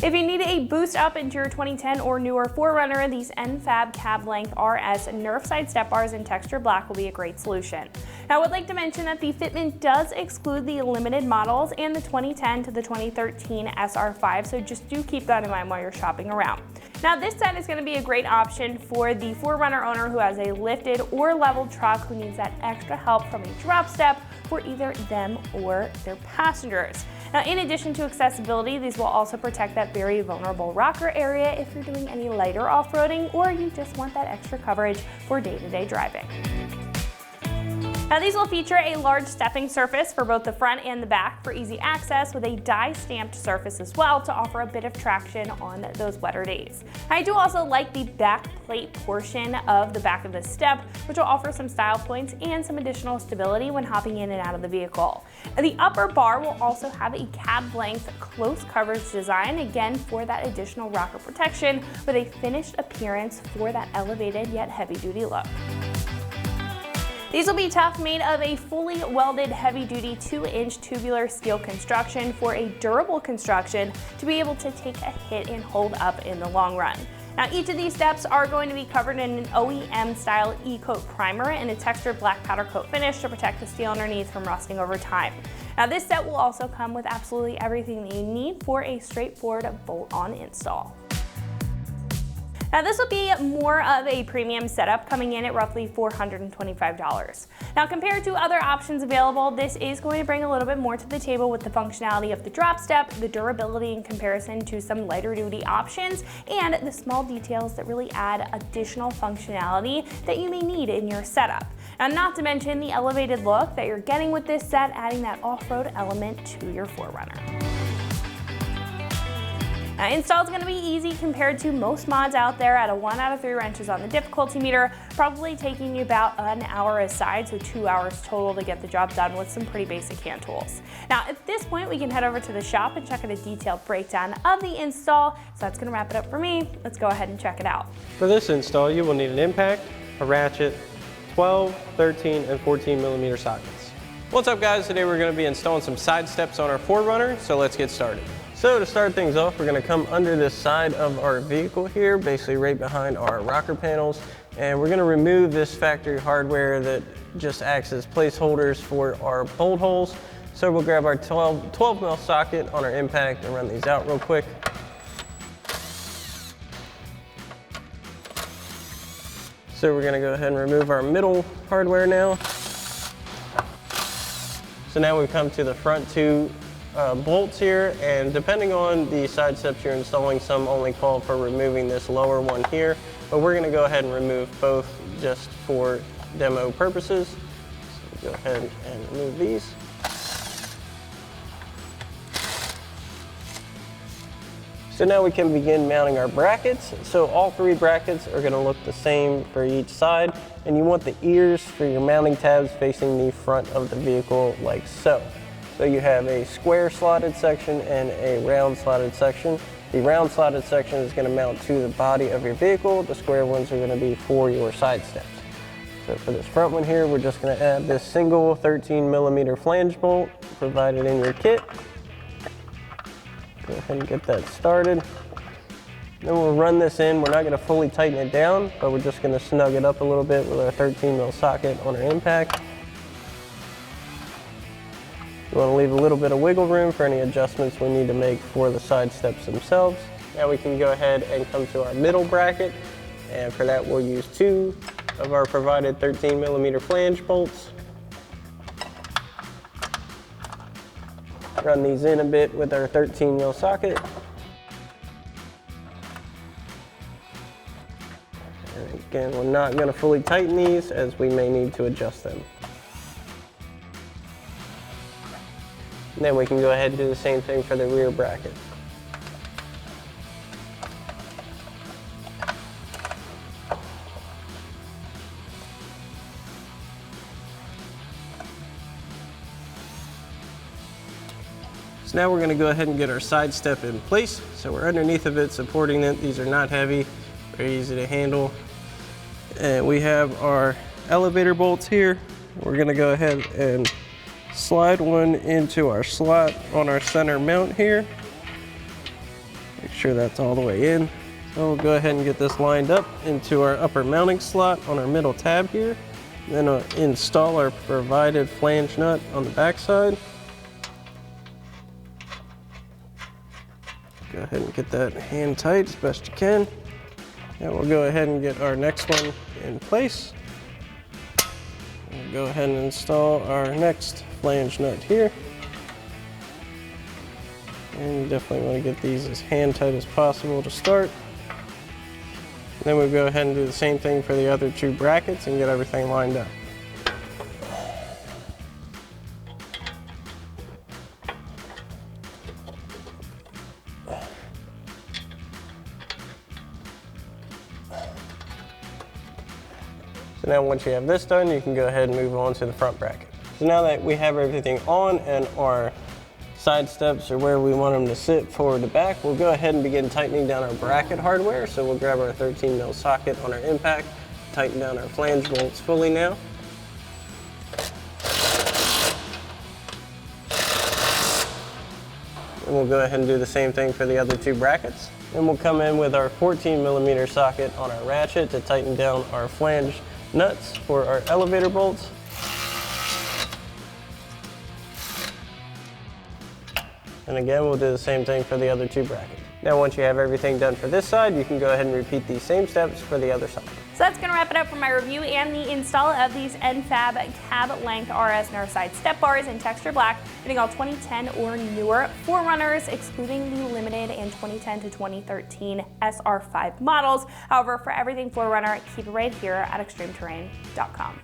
If you need a boost up into your 2010 or newer 4Runner, these Enfab Cab Length RS Nerf side step bars in texture black will be a great solution. Now, I would like to mention that the fitment does exclude the limited models and the 2010 to the 2013 SR5, so just do keep that in mind while you're shopping around. Now, this set is going to be a great option for the 4Runner owner who has a lifted or leveled truck who needs that extra help from a drop step for either them or their passengers. Now, in addition to accessibility, these will also protect that very vulnerable rocker area if you're doing any lighter off-roading or you just want that extra coverage for day-to-day driving. Now, these will feature a large stepping surface for both the front and the back for easy access, with a die-stamped surface as well to offer a bit of traction on those wetter days. I do also like the back plate portion of the back of the step, which will offer some style points and some additional stability when hopping in and out of the vehicle. And the upper bar will also have a cab length close coverage design, again for that additional rocker protection, with a finished appearance for that elevated yet heavy-duty look. These will be tough, made of a fully welded heavy-duty 2-inch tubular steel construction for a durable construction to be able to take a hit and hold up in the long run. Now, each of these steps are going to be covered in an OEM-style E-coat primer and a textured black powder coat finish to protect the steel underneath from rusting over time. Now, this set will also come with absolutely everything that you need for a straightforward bolt-on install. Now, this will be more of a premium setup, coming in at roughly $425. Now, compared to other options available, this is going to bring a little bit more to the table with the functionality of the drop step, the durability in comparison to some lighter duty options, and the small details that really add additional functionality that you may need in your setup. And not to mention the elevated look that you're getting with this set, adding that off-road element to your 4Runner. Now, install is going to be easy compared to most mods out there at a 1 out of 3 wrenches on the difficulty meter, probably taking you about an hour aside, so 2 hours total to get the job done with some pretty basic hand tools. Now, at this point, we can head over to the shop and check out a detailed breakdown of the install. So that's going to wrap it up for me. Let's go ahead and check it out. For this install, you will need an impact, a ratchet, 12, 13, and 14 millimeter sockets. What's up, guys? Today we're going to be installing some side steps on our 4Runner, so let's get started. So to start things off, we're going to come under this side of our vehicle here, basically right behind our rocker panels, and we're going to remove this factory hardware that just acts as placeholders for our bolt holes. So we'll grab our 12 mil socket on our impact and run these out real quick. So we're going to go ahead and remove our middle hardware now. So now we've come to the front two bolts here, and depending on the side steps you're installing, some only call for removing this lower one here, but we're going to go ahead and remove both just for demo purposes. So go ahead and remove these. So now we can begin mounting our brackets. So all 3 brackets are going to look the same for each side, and you want the ears for your mounting tabs facing the front of the vehicle like so. So you have a square slotted section and a round slotted section. The round slotted section is going to mount to the body of your vehicle. The square ones are going to be for your side steps. So for this front one here, we're just going to add this single 13 millimeter flange bolt provided in your kit. Go ahead and get that started. Then we'll run this in. We're not going to fully tighten it down, but we're just going to snug it up a little bit with our 13 mil socket on our impact. You want to leave a little bit of wiggle room for any adjustments we need to make for the side steps themselves. Now we can go ahead and come to our middle bracket, and for that we'll use 2 of our provided 13 millimeter flange bolts. Run these in a bit with our 13 mil socket. And again, we're not going to fully tighten these as we may need to adjust them. And then we can go ahead and do the same thing for the rear bracket. So now we're going to go ahead and get our side step in place. So we're underneath of it, supporting it. These are not heavy, very easy to handle. And we have our elevator bolts here. We're going to go ahead and slide one into our slot on our center mount here. Make sure that's all the way in. So we'll go ahead and get this lined up into our upper mounting slot on our middle tab here. Then install our provided flange nut on the back side. Go ahead and get that hand tight as best you can. And we'll go ahead and get our next one in place. We'll go ahead and install our next flange nut here. And you definitely want to get these as hand tight as possible to start. Then we'll go ahead and do the same thing for the other 2 brackets and get everything lined up. So now once you have this done, you can go ahead and move on to the front bracket. So now that we have everything on and our side steps are where we want them to sit forward to back, we'll go ahead and begin tightening down our bracket hardware. So we'll grab our 13mm socket on our impact, tighten down our flange bolts fully now. And we'll go ahead and do the same thing for the other 2 brackets. Then we'll come in with our 14mm socket on our ratchet to tighten down our flange nuts for our elevator bolts. And again, we'll do the same thing for the other 2 brackets. Now, once you have everything done for this side, you can go ahead and repeat these same steps for the other side. So that's going to wrap it up for my review and the install of these NFAB cab length RS Nerf side step bars in texture black, fitting all 2010 or newer 4Runners, excluding the limited and 2010 to 2013 SR5 models. However, for everything 4Runner, keep it right here at extremeterrain.com.